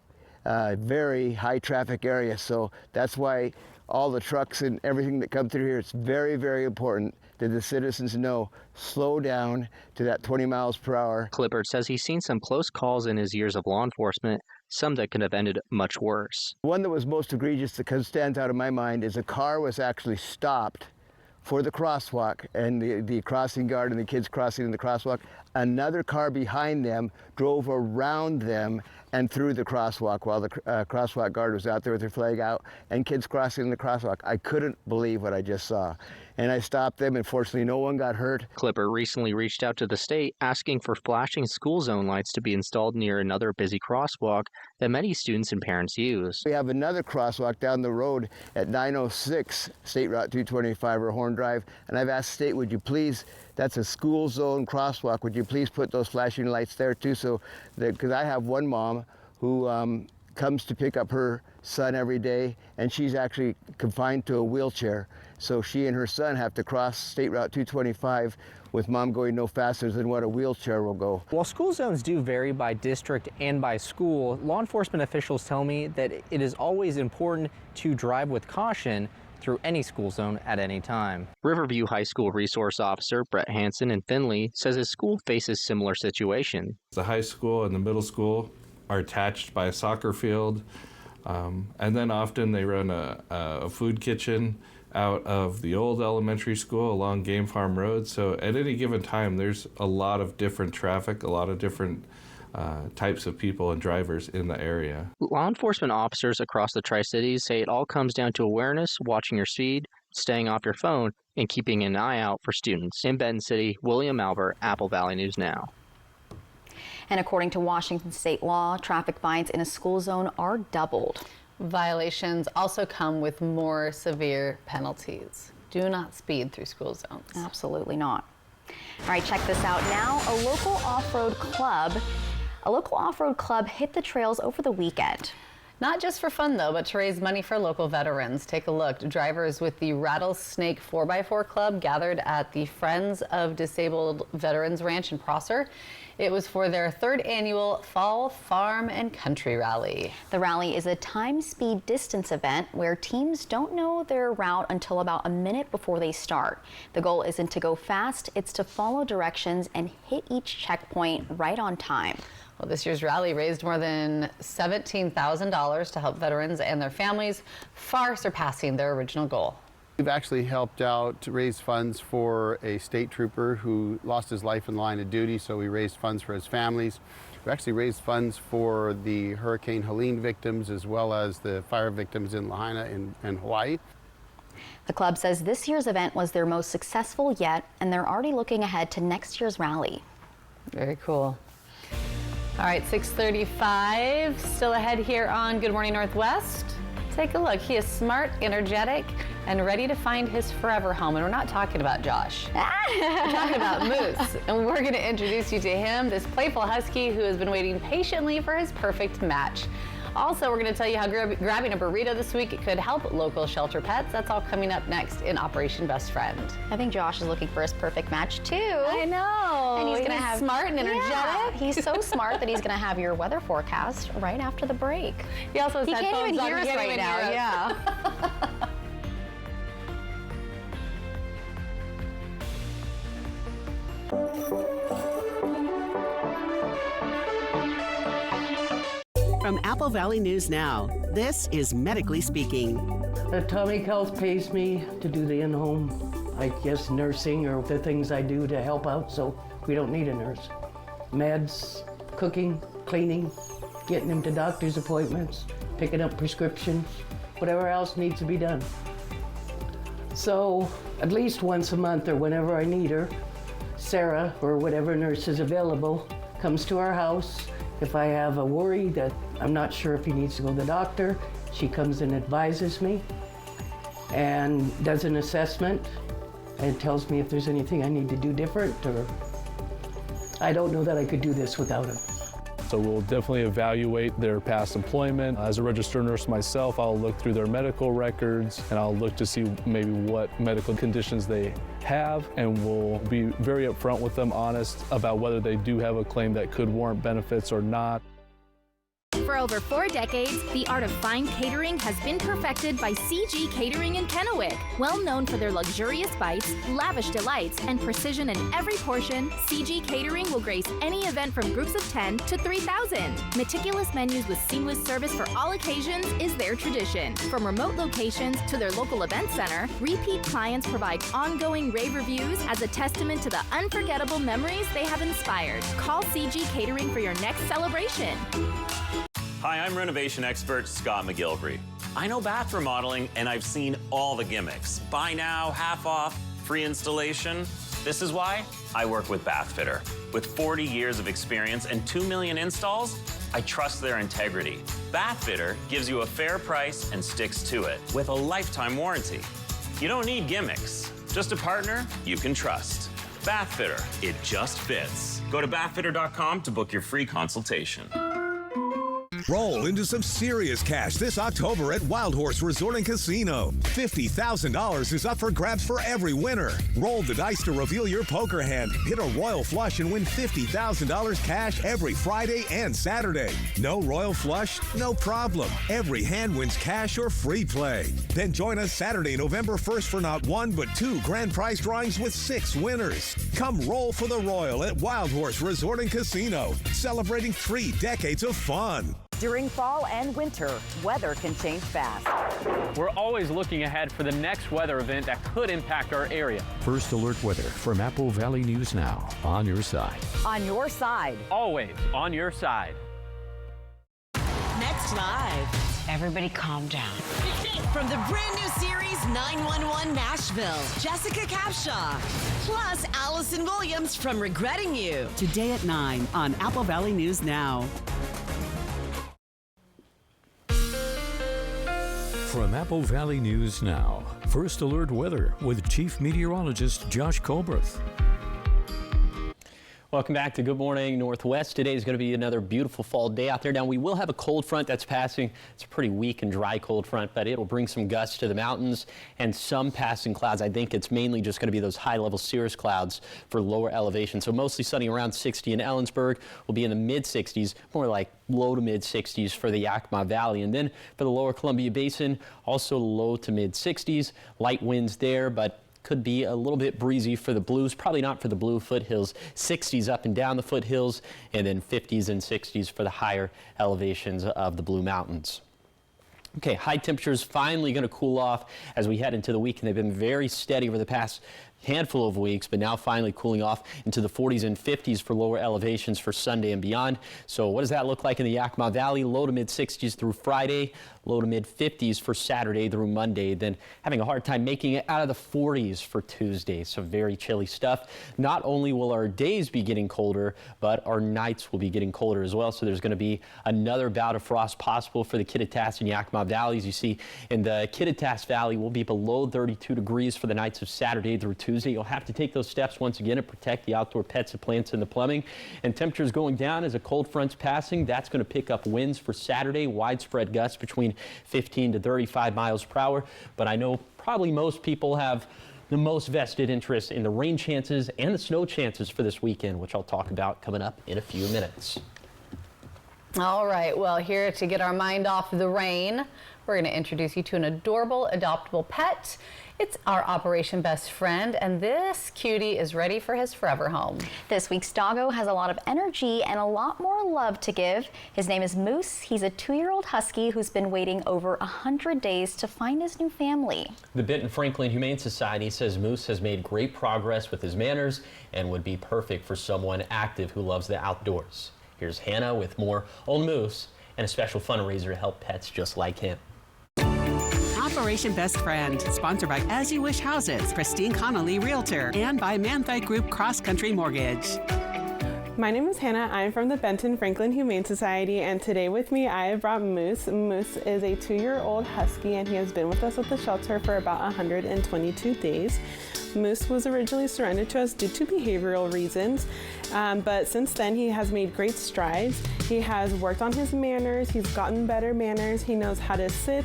high-traffic area, so that's why all the trucks and everything that come through here, it's very, very important that the citizens know, slow down to that 20 miles per hour. Klippert says he's seen some close calls in his years of law enforcement, some that could have ended much worse. One that was most egregious that stands out in my mind is a car was actually stopped for the crosswalk, and the crossing guard and the kids crossing in the crosswalk. Another car behind them drove around them and through the crosswalk while the crosswalk guard was out there with their flag out and kids crossing the crosswalk. I couldn't believe what I just saw. And I stopped them, and fortunately no one got hurt. Klippert recently reached out to the state asking for flashing school zone lights to be installed near another busy crosswalk that many students and parents use. We have another crosswalk down the road at 906 State Route 225 or Horn Drive, and I've asked state, would you please, that's a school zone crosswalk, would you please put those flashing lights there too, so that, because I have one mom who comes to pick up her son every day, and she's actually confined to a wheelchair. So she and her son have to cross State Route 225 with mom going no faster than what a wheelchair will go. While school zones do vary by district and by school, law enforcement officials tell me that it is always important to drive with caution through any school zone at any time. Riverview High School resource officer Brett Hansen in Findlay says his school faces similar situation. The high school and the middle school are attached by a soccer field, and then often they run a food kitchen out of the old elementary school along Game Farm Road. So at any given time, there's a lot of different traffic, a lot of different types of people and drivers in the area. Law enforcement officers across the Tri-Cities say it all comes down to awareness, watching your speed, staying off your phone, and keeping an eye out for students. In Benton City, William Albert, Apple Valley News Now. And according to Washington state law, traffic fines in a school zone are doubled. Violations also come with more severe penalties. Do not speed through school zones. Absolutely not. All right, check this out now. A local off-road club hit the trails over the weekend. Not just for fun, though, but to raise money for local veterans. Take a look. Drivers with the Rattlesnake 4x4 Club gathered at the Friends of Disabled Veterans Ranch in Prosser. It was for their 3rd annual Fall Farm and Country Rally. The rally is a time-speed distance event where teams don't know their route until about a minute before they start. The goal isn't to go fast, it's to follow directions and hit each checkpoint right on time. Well, this year's rally raised more than $17,000 to help veterans and their families, far surpassing their original goal. We've actually helped out to raise funds for a state trooper who lost his life in the line of duty, so we raised funds for his families. We actually raised funds for the Hurricane Helene victims as well as the fire victims in Lahaina in Hawaii. The club says this year's event was their most successful yet, and they're already looking ahead to next year's rally. Very cool. All right, 6:35, still ahead here on Good Morning Northwest. Take a look. He is smart, energetic, and ready to find his forever home. And we're not talking about Josh. We're talking about Moose. And we're going to introduce you to him, this playful husky who has been waiting patiently for his perfect match. Also, we're going to tell you how grabbing a burrito this week could help local shelter pets. That's all coming up next in Operation Best Friend. I think Josh is looking for his perfect match too. I know. And he's going to have smart and energetic. Yeah, he's so smart that he's going to have your weather forecast right after the break. He also has headphones can't even on. hear us right now. Yeah. From Apple Valley News Now, this is Medically Speaking. Atomic Health pays me to do the in-home, I guess nursing or the things I do to help out, so we don't need a nurse. Meds, cooking, cleaning, getting him to doctor's appointments, picking up prescriptions, whatever else needs to be done. So at least once a month or whenever I need her, Sarah, or whatever nurse is available, comes to our house. If I have a worry that I'm not sure if he needs to go to the doctor, she comes and advises me and does an assessment and tells me if there's anything I need to do different, or I don't know that I could do this without him. So we'll definitely evaluate their past employment. As a registered nurse myself, I'll look through their medical records and I'll look to see maybe what medical conditions they have, and we'll be very upfront with them, honest about whether they do have a claim that could warrant benefits or not. For over 4 decades, the art of fine catering has been perfected by CG Catering in Kennewick. Well known for their luxurious bites, lavish delights, and precision in every portion, CG Catering will grace any event from groups of 10 to 3,000. Meticulous menus with seamless service for all occasions is their tradition. From remote locations to their local event center, repeat clients provide ongoing rave reviews as a testament to the unforgettable memories they have inspired. Call CG Catering for your next celebration. Hi, I'm renovation expert Scott McGilvery. I know bath remodeling and I've seen all the gimmicks. Buy now, half off, free installation. This is why I work with Bathfitter. With 40 years of experience and 2 million installs, I trust their integrity. Bathfitter gives you a fair price and sticks to it with a lifetime warranty. You don't need gimmicks, just a partner you can trust. Bathfitter, it just fits. Go to bathfitter.com to book your free consultation. Roll into some serious cash this October at Wild Horse Resort and Casino. $50,000 is up for grabs for every winner. Roll the dice to reveal your poker hand, hit a royal flush, and win $50,000 cash every Friday and Saturday. No royal flush? No problem. Every hand wins cash or free play. Then join us Saturday, November 1st for not 1 but 2 grand prize drawings with 6 winners. Come roll for the Royal at Wild Horse Resort and Casino, celebrating 3 decades of fun. During fall and winter, weather can change fast. We're always looking ahead for the next weather event that could impact our area. First Alert Weather from Apple Valley News Now. On your side. On your side. Always on your side. Next live. Everybody calm down. From the brand new series 911 Nashville, Jessica Capshaw, plus Allison Williams from Regretting You. Today at 9 on Apple Valley News Now. From Apple Valley News Now, First Alert Weather with Chief Meteorologist Josh Colbreth. Welcome back to Good Morning Northwest. Today is going to be another beautiful fall day out there. Now, we will have a cold front that's passing. It's a pretty weak and dry cold front, but it'll bring some gusts to the mountains and some passing clouds. I think it's mainly just going to be those high-level cirrus clouds for lower elevation. So mostly sunny around 60 in Ellensburg. We'll be in the mid-60s, more like low to mid-60s for the Yakima Valley. And then for the lower Columbia Basin, also low to mid-60s. Light winds there, but could be a little bit breezy for the Blues, probably not for the Blue foothills. 60s up and down the foothills, and then 50s and 60s for the higher elevations of the Blue Mountains. Okay, high temperatures finally going to cool off as we head into the week, and they've been very steady over the past handful of weeks, but now finally cooling off into the 40s and 50s for lower elevations for Sunday and beyond. So what does that look like in the Yakima Valley? Low to mid 60s through Friday, low to mid 50s for Saturday through Monday, then having a hard time making it out of the 40s for Tuesday. So very chilly stuff. Not only will our days be getting colder, but our nights will be getting colder as well. So there's going to be another bout of frost possible for the Kittitas and Yakima Valleys. You see in the Kittitas Valley, we'll be below 32 degrees for the nights of Saturday through Tuesday. You'll have to take those steps once again to protect the outdoor pets, the plants, and the plumbing. And temperatures going down as a cold front's passing. That's going to pick up winds for Saturday, widespread gusts between 15 to 35 miles per hour. But I know probably most people have the most vested interest in the rain chances and the snow chances for this weekend, which I'll talk about coming up in a few minutes. All right, well, here to get our mind off the rain, we're going to introduce you to an adorable adoptable pet. It's our Operation Best Friend, and this cutie is ready for his forever home. This week's doggo has a lot of energy and a lot more love to give. His name is Moose. He's a 2-year-old husky who's been waiting over 100 days to find his new family. The Benton Franklin Humane Society says Moose has made great progress with his manners and would be perfect for someone active who loves the outdoors. Here's Hannah with more on Moose and a special fundraiser to help pets just like him. Operation Best Friend, sponsored by As You Wish Houses, Christine Connolly Realtor, and by Manthite Group Cross Country Mortgage. My name is Hannah. I'm from the Benton Franklin Humane Society, and today with me I have brought Moose. Moose is a 2-year-old husky, and he has been with us at the shelter for about 122 days. Moose was originally surrendered to us due to behavioral reasons, but since then he has made great strides. He has worked on his manners, he's gotten better manners, he knows how to sit,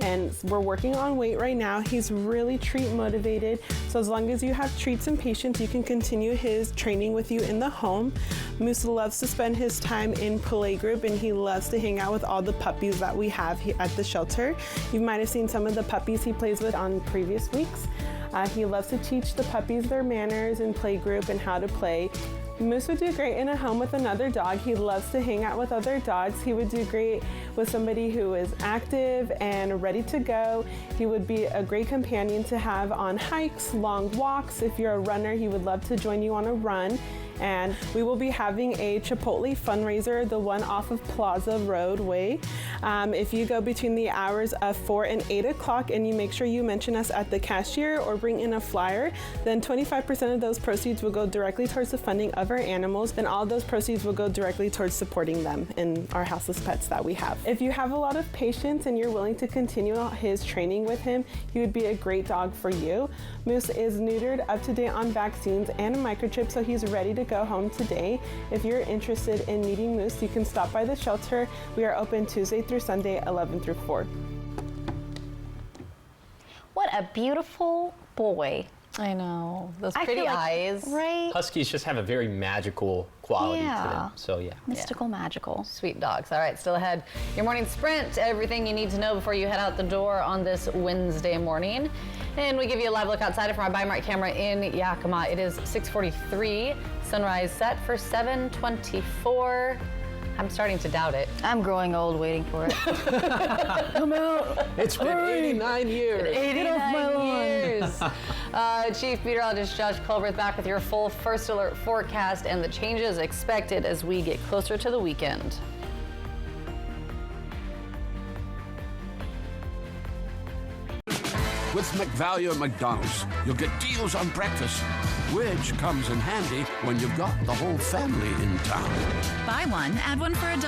and we're working on weight right now. He's really treat motivated, so as long as you have treats and patience, you can continue his training with you in the home. Moose loves to spend his time in play group, and he loves to hang out with all the puppies that we have here at the shelter. You might have seen some of the puppies he plays with on previous weeks. He loves to teach the puppies their manners in play group and how to play. Moose would do great in a home with another dog. He loves to hang out with other dogs. He would do great with somebody who is active and ready to go. He would be a great companion to have on hikes, long walks. If you're a runner, he would love to join you on a run. And we will be having a Chipotle fundraiser, the one off of Plaza Roadway. If you go between the hours of 4 and 8 o'clock and you make sure you mention us at the cashier or bring in a flyer, then 25% of those proceeds will go directly towards the funding of our animals. Then all those proceeds will go directly towards supporting them in our houseless pets that we have. If you have a lot of patience and you're willing to continue his training with him, he would be a great dog for you. Moose is neutered, up to date on vaccines and a microchip, so he's ready to go home today. If you're interested in meeting Moose, you can stop by the shelter. We are open Tuesday through Sunday, 11 through 4. What a beautiful boy. I know. Those pretty eyes. Right? Huskies just have a very magical quality to them. So, yeah. Mystical, magical. Sweet dogs. All right, still ahead. Your morning sprint, everything you need to know before you head out the door on this Wednesday morning. And we give you a live look outside from our Bi-Mart camera in Yakima. It is 6:43. Sunrise set for 7:24. I'm starting to doubt it. I'm growing old waiting for it. Come out. It's been 89 years. 89 years. Chief Meteorologist Josh Colbreth back with your full First Alert forecast and the changes expected as we get closer to the weekend. With McValue at McDonald's, you'll get deals on breakfast, which comes in handy when you've got the whole family in town. Buy one, add one for $1.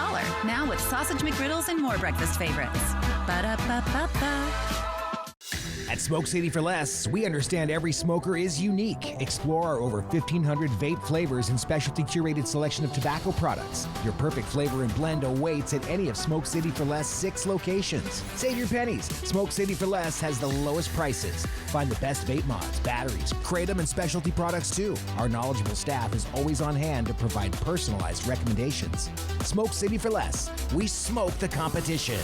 Now with sausage McGriddles and more breakfast favorites. Ba-da-ba-ba-ba. At Smoke City for Less, we understand every smoker is unique. Explore our over 1,500 vape flavors and specialty curated selection of tobacco products. Your perfect flavor and blend awaits at any of Smoke City for Less 6 locations. Save your pennies. Smoke City for Less has the lowest prices. Find the best vape mods, batteries, kratom, and specialty products too. Our knowledgeable staff is always on hand to provide personalized recommendations. Smoke City for Less. We smoke the competition.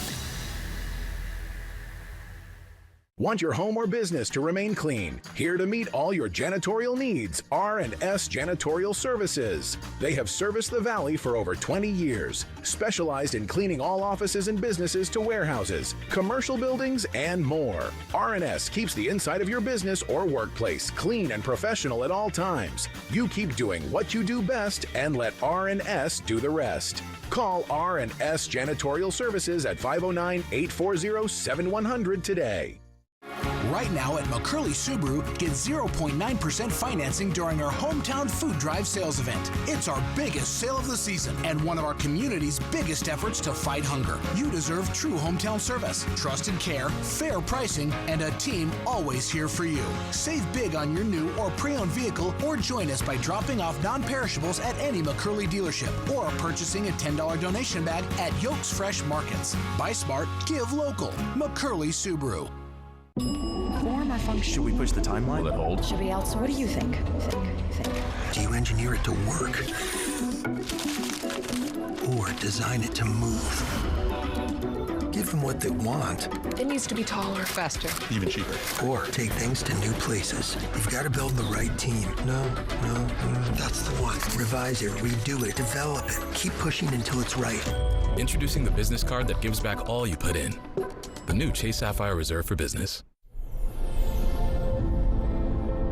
Want your home or business to remain clean? Here to meet all your janitorial needs, R&S Janitorial Services. They have serviced the Valley for over 20 years, specialized in cleaning all offices and businesses to warehouses, commercial buildings, and more. R&S keeps the inside of your business or workplace clean and professional at all times. You keep doing what you do best and let R&S do the rest. Call R&S Janitorial Services at 509-840-7100 today. Right now at McCurley Subaru, get 0.9% financing during our Hometown Food Drive sales event. It's our biggest sale of the season and one of our community's biggest efforts to fight hunger. You deserve true hometown service, trusted care, fair pricing, and a team always here for you. Save big on your new or pre-owned vehicle or join us by dropping off non-perishables at any McCurley dealership or purchasing a $10 donation bag at Yolks Fresh Markets. Buy smart, give local. McCurley Subaru. Form or function? Should we push the timeline? Will it hold? Should we outsource? What do you think? Do you engineer it to work? Or design it to move? Give them what they want. It needs to be taller, faster, even cheaper. Or take things to new places. You've got to build the right team. No, that's the one. Revise it, redo it, develop it. Keep pushing until it's right. Introducing the business card that gives back all you put in. The new Chase Sapphire Reserve for Business.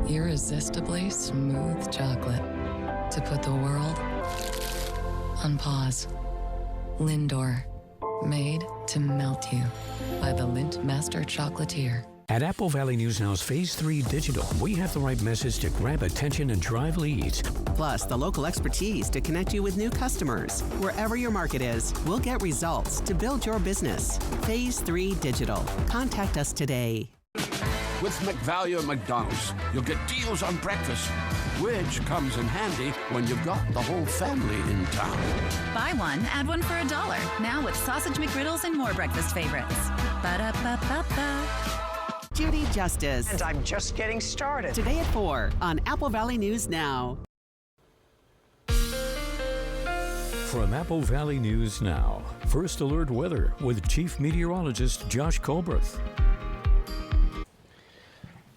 Irresistibly smooth chocolate to put the world on pause. Lindor, made to melt you by the Lindt Master Chocolatier. At Apple Valley News Now's Phase 3 Digital, we have the right message to grab attention and drive leads. Plus, the local expertise to connect you with new customers. Wherever your market is, we'll get results to build your business. Phase 3 Digital. Contact us today. With McValue at McDonald's, you'll get deals on breakfast, which comes in handy when you've got the whole family in town. Buy one, add one for $1. Now with sausage McGriddles and more breakfast favorites. Ba-da-ba-ba-ba. Judy Justice. And I'm just getting started. Today at 4 on Apple Valley News Now. From Apple Valley News Now, First Alert Weather with Chief Meteorologist Josh Colbreth.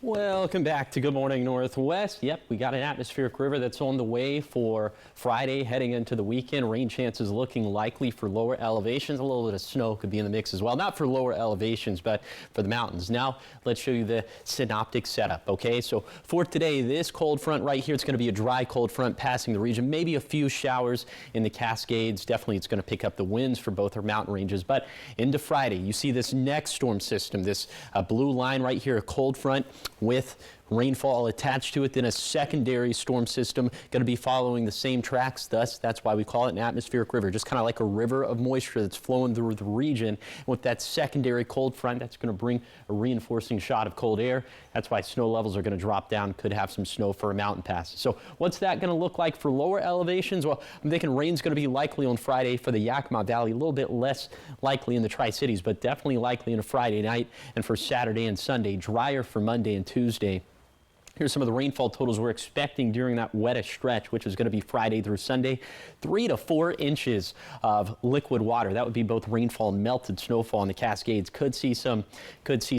Welcome back to Good Morning Northwest. Yep, we got an atmospheric river that's on the way for Friday heading into the weekend. Rain chances looking likely for lower elevations. A little bit of snow could be in the mix as well. Not for lower elevations, but for the mountains. Now, let's show you the synoptic setup, okay? So for today, this cold front right here, it's going to be a dry cold front passing the region. Maybe a few showers in the Cascades. Definitely it's going to pick up the winds for both our mountain ranges. But into Friday, you see this next storm system, this blue line right here, a cold front with rainfall attached to it, then a secondary storm system going to be following the same tracks. Thus, that's why we call it an atmospheric river, just kind of like a river of moisture that's flowing through the region. And with that secondary cold front, that's going to bring a reinforcing shot of cold air. That's why snow levels are going to drop down, could have some snow for a mountain pass. So what's that going to look like for lower elevations? Well, I'm thinking rain's going to be likely on Friday for the Yakima Valley, a little bit less likely in the Tri-Cities, but definitely likely on a Friday night. And for Saturday and Sunday, drier for Monday and Tuesday. Here's some of the rainfall totals we're expecting during that wettest stretch, which is going to be Friday through Sunday. 3 to 4 inches of liquid water. That would be both rainfall and melted snowfall in the Cascades. Could see some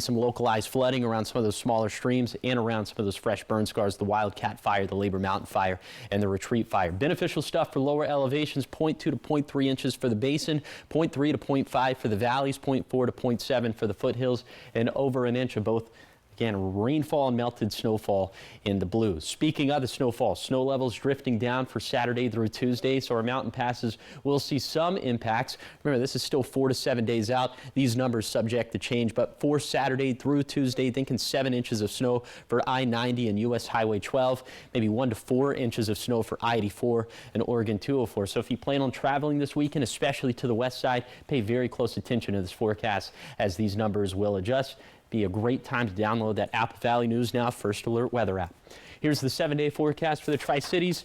localized flooding around some of those smaller streams and around some of those fresh burn scars, the Wildcat Fire, the Labor Mountain Fire, and the Retreat Fire. Beneficial stuff for lower elevations, 0.2 to 0.3 inches for the basin, 0.3 to 0.5 for the valleys, 0.4 to 0.7 for the foothills, and over an inch of both Again, rainfall and melted snowfall in the blue. Speaking of the snowfall, snow levels drifting down for Saturday through Tuesday, so our mountain passes will see some impacts. Remember, this is still 4 to 7 days out. These numbers subject to change, but for Saturday through Tuesday, thinking 7 inches of snow for I-90 and US Highway 12, maybe 1 to 4 inches of snow for I-84 and Oregon 204. So if you plan on traveling this weekend, especially to the west side, pay very close attention to this forecast as these numbers will adjust. Be a great time to download that Apple Valley News Now First Alert weather app. Here's the 7-day forecast for the Tri-Cities.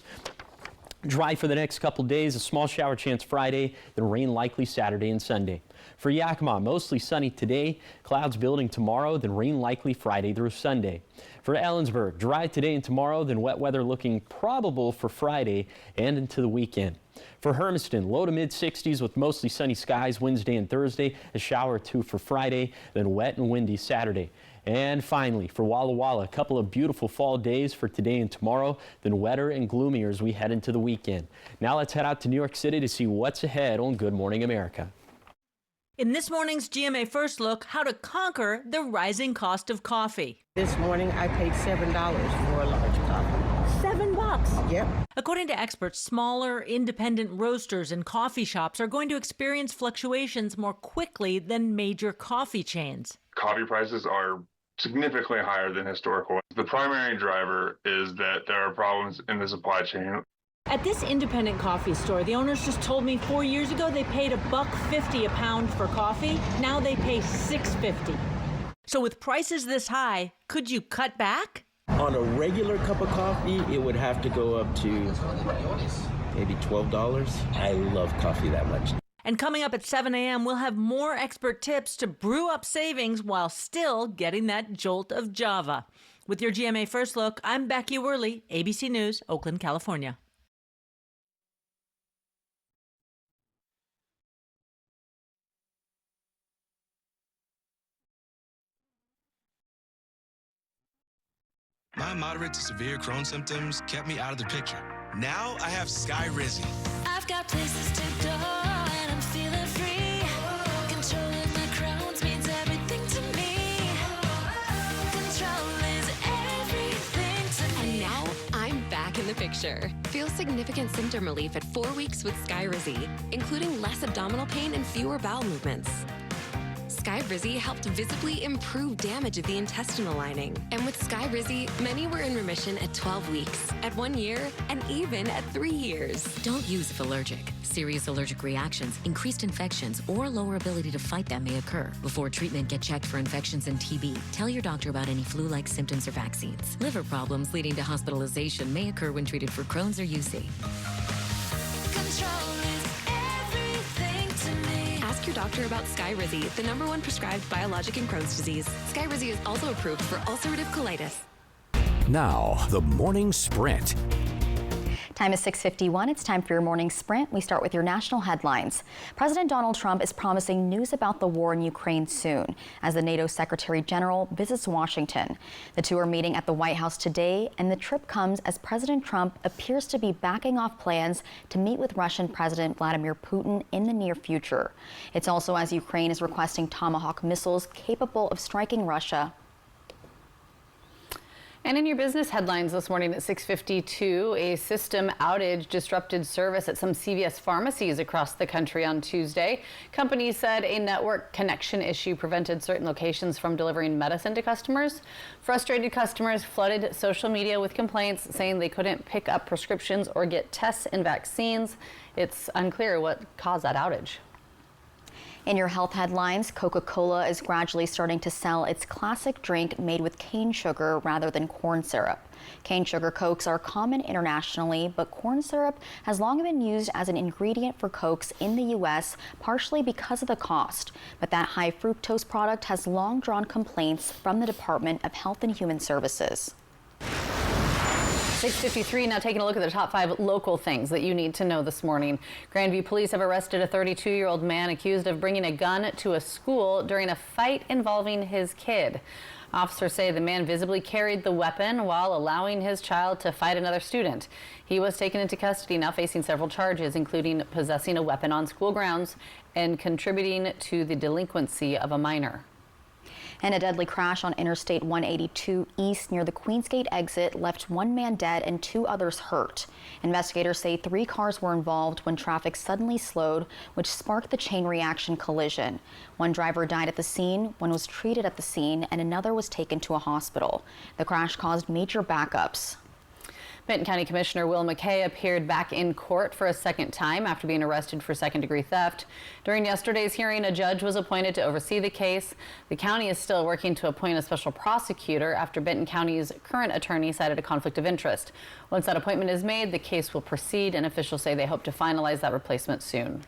Dry for the next couple days, a small shower chance Friday, then rain likely Saturday and Sunday. For Yakima, mostly sunny today, clouds building tomorrow, then rain likely Friday through Sunday. For Ellensburg, dry today and tomorrow, then wet weather looking probable for Friday and into the weekend. For Hermiston, low to mid 60s with mostly sunny skies Wednesday and Thursday, a shower or two for Friday, then wet and windy Saturday. And finally, for Walla Walla, a couple of beautiful fall days for today and tomorrow, then wetter and gloomier as we head into the weekend. Now let's head out to New York City to see what's ahead on Good Morning America. In this morning's GMA First Look, how to conquer the rising cost of coffee. This morning I paid $7 for a large coffee. $7? Yep. According to experts, smaller, independent roasters and coffee shops are going to experience fluctuations more quickly than major coffee chains. Coffee prices are significantly higher than historical. The primary driver is that there are problems in the supply chain. At this independent coffee store, the owners just told me 4 years ago they paid $1.50 a pound for coffee. Now they pay $6.50. So with prices this high, could you cut back? On a regular cup of coffee, it would have to go up to maybe $12. I love coffee that much. And coming up at 7 a.m., we'll have more expert tips to brew up savings while still getting that jolt of Java. With your GMA First Look, I'm Becky Worley, ABC News, Oakland, California. My moderate to severe Crohn's symptoms kept me out of the picture. Now I have Skyrizi. I've got places to go and I'm feeling free. Controlling my Crohn's means everything to me. Control is everything to me. And now I'm back in the picture. Feel significant symptom relief at 4 weeks with Skyrizi, including less abdominal pain and fewer bowel movements. Skyrizi helped visibly improve damage of the intestinal lining. And with Skyrizi, many were in remission at 12 weeks, at 1 year, and even at 3 years. Don't use if allergic. Serious allergic reactions, increased infections, or lower ability to fight them may occur. Before treatment, get checked for infections and TB. Tell your doctor about any flu-like symptoms or vaccines. Liver problems leading to hospitalization may occur when treated for Crohn's or UC. Control is everything to me. Ask your doctor about Skyrizi, the #1 prescribed biologic in Crohn's disease. Skyrizi is also approved for ulcerative colitis. Now, the morning sprint. Time is 6:51. It's time for your morning sprint. We start with your national headlines. President Donald Trump is promising news about the war in Ukraine soon as the NATO Secretary General visits Washington. The two are meeting at the White House today, and the trip comes as President Trump appears to be backing off plans to meet with Russian President Vladimir Putin in the near future. It's also as Ukraine is requesting Tomahawk missiles capable of striking Russia. And in your business headlines this morning at 6:52, a system outage disrupted service at some CVS pharmacies across the country on Tuesday. Companies said a network connection issue prevented certain locations from delivering medicine to customers. Frustrated customers flooded social media with complaints saying they couldn't pick up prescriptions or get tests and vaccines. It's unclear what caused that outage. In your health headlines, Coca-Cola is gradually starting to sell its classic drink made with cane sugar rather than corn syrup. Cane sugar Cokes are common internationally, but corn syrup has long been used as an ingredient for Cokes in the U.S., partially because of the cost. But that high fructose product has long drawn complaints from the Department of Health and Human Services. 6:53, now taking a look at the top 5 local things that you need to know this morning. Grandview police have arrested a 32-year-old man accused of bringing a gun to a school during a fight involving his kid. Officers say the man visibly carried the weapon while allowing his child to fight another student. He was taken into custody, now facing several charges, including possessing a weapon on school grounds and contributing to the delinquency of a minor. And a deadly crash on Interstate 182 East near the Queensgate exit left one man dead and 2 others hurt. Investigators say 3 cars were involved when traffic suddenly slowed, which sparked the chain reaction collision. One driver died at the scene, one was treated at the scene, and another was taken to a hospital. The crash caused major backups. Benton County Commissioner Will McKay appeared back in court for a second time after being arrested for second-degree theft. During yesterday's hearing, a judge was appointed to oversee the case. The county is still working to appoint a special prosecutor after Benton County's current attorney cited a conflict of interest. Once that appointment is made, the case will proceed, and officials say they hope to finalize that replacement soon.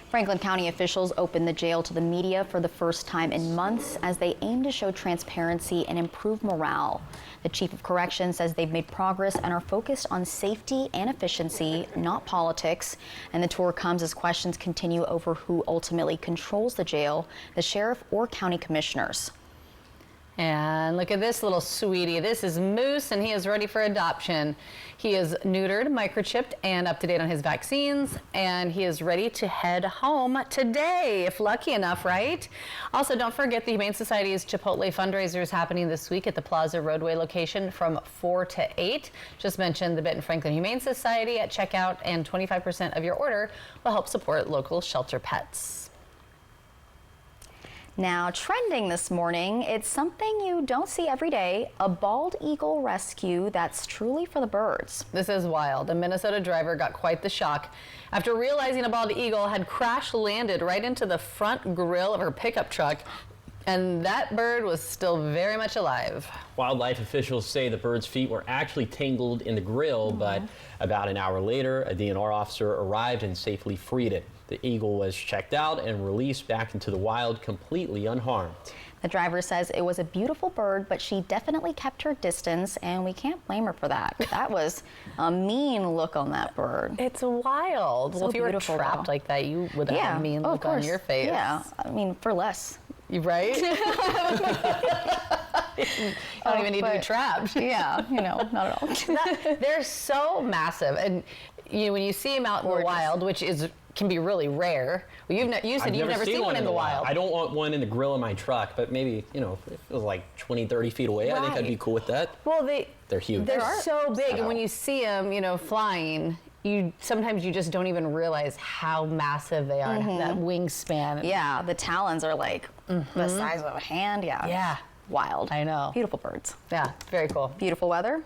Franklin County officials opened the jail to the media for the first time in months as they aim to show transparency and improve morale. The Chief of Corrections says they've made progress and are focused on safety and efficiency, not politics. And the tour comes as questions continue over who ultimately controls the jail, the sheriff or county commissioners. And look at this little sweetie. This is Moose, and he is ready for adoption. He is neutered, microchipped, and up to date on his vaccines, and he is ready to head home today, if lucky enough, right? Also, don't forget the Humane Society's Chipotle fundraiser is happening this week at the Plaza Roadway location from 4 to 8. Just mention the Benton Franklin Humane Society at checkout, and 25% of your order will help support local shelter pets. Now, trending this morning, it's something you don't see every day, a bald eagle rescue that's truly for the birds. This is wild. A Minnesota driver got quite the shock after realizing a bald eagle had crash landed right into the front grille of her pickup truck, and that bird was still very much alive. Wildlife officials say the bird's feet were actually tangled in the grill, but about an hour later, a DNR officer arrived and safely freed it. The eagle was checked out and released back into the wild completely unharmed. The driver says it was a beautiful bird, but she definitely kept her distance, and we can't blame her for that. That was a mean look on that bird. It's wild. So well, if you were beautiful, trapped though. like that, you would have a mean look on your face. Yeah, I mean, for less. You right? You don't even need to be trapped. Yeah, you know, not at all. They're so massive, and you know, when you see them out in the wild, which can be really rare. Well, you said you've never seen one in the wild. I don't want one in the grill of my truck, but maybe, you know, if it was like 20, 30 feet away, I think I'd be cool with that. Well, they're huge. They're so big, and when you see them, you know, flying, sometimes you just don't even realize how massive they are. That wingspan. Yeah, the talons are like the size of a hand. Yeah. Yeah. Wild. I know. Beautiful birds. Yeah, very cool. Beautiful weather.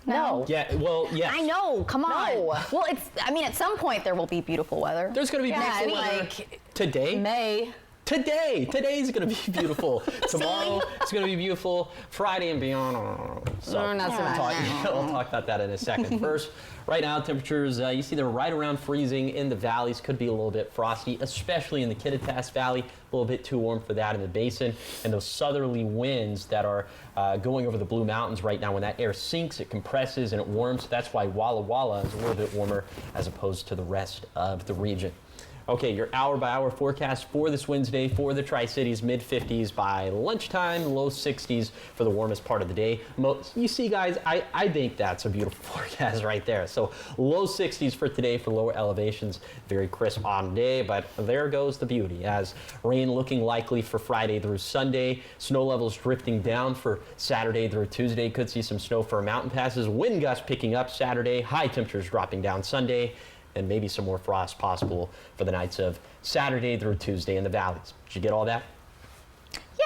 No. Yeah, well, yes. I know, come on. No. Well, I mean, at some point there will be beautiful weather. There's going to be beautiful weather. Like today. Today's going to be beautiful. Tomorrow it's going to be beautiful. Friday and beyond. So not so much. We'll talk about that in a second. First, right now temperatures, you see they're right around freezing in the valleys. Could be a little bit frosty, especially in the Kittitas Valley. A little bit too warm for that in the basin. And those southerly winds that are going over the Blue Mountains right now, when that air sinks, it compresses and it warms. That's why Walla Walla is a little bit warmer as opposed to the rest of the region. Okay, your hour-by-hour forecast for this Wednesday for the Tri-Cities, mid-50s by lunchtime, low 60s for the warmest part of the day. You see, guys, I think that's a beautiful forecast right there. So low 60s for today for lower elevations, very crisp on day, but there goes the beauty as rain looking likely for Friday through Sunday, snow levels drifting down for Saturday through Tuesday. Could see some snow for mountain passes, wind gusts picking up Saturday, high temperatures dropping down Sunday, and maybe some more frost possible for the nights of Saturday through Tuesday in the valleys. Did you get all that?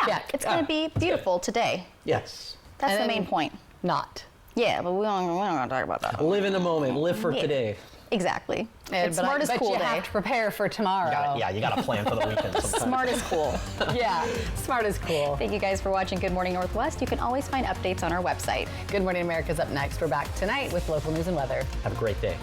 Yeah, it's going to be beautiful today. Yes. That's the main point. Not. Yeah, but we don't want to talk about that. Live in the moment. Live for today. Exactly. It's smart as cool. You have to prepare for tomorrow. You got to plan for the weekend sometimes. Smart is cool. Yeah, smart is cool. Thank you guys for watching Good Morning Northwest. You can always find updates on our website. Good Morning America's up next. We're back tonight with local news and weather. Have a great day.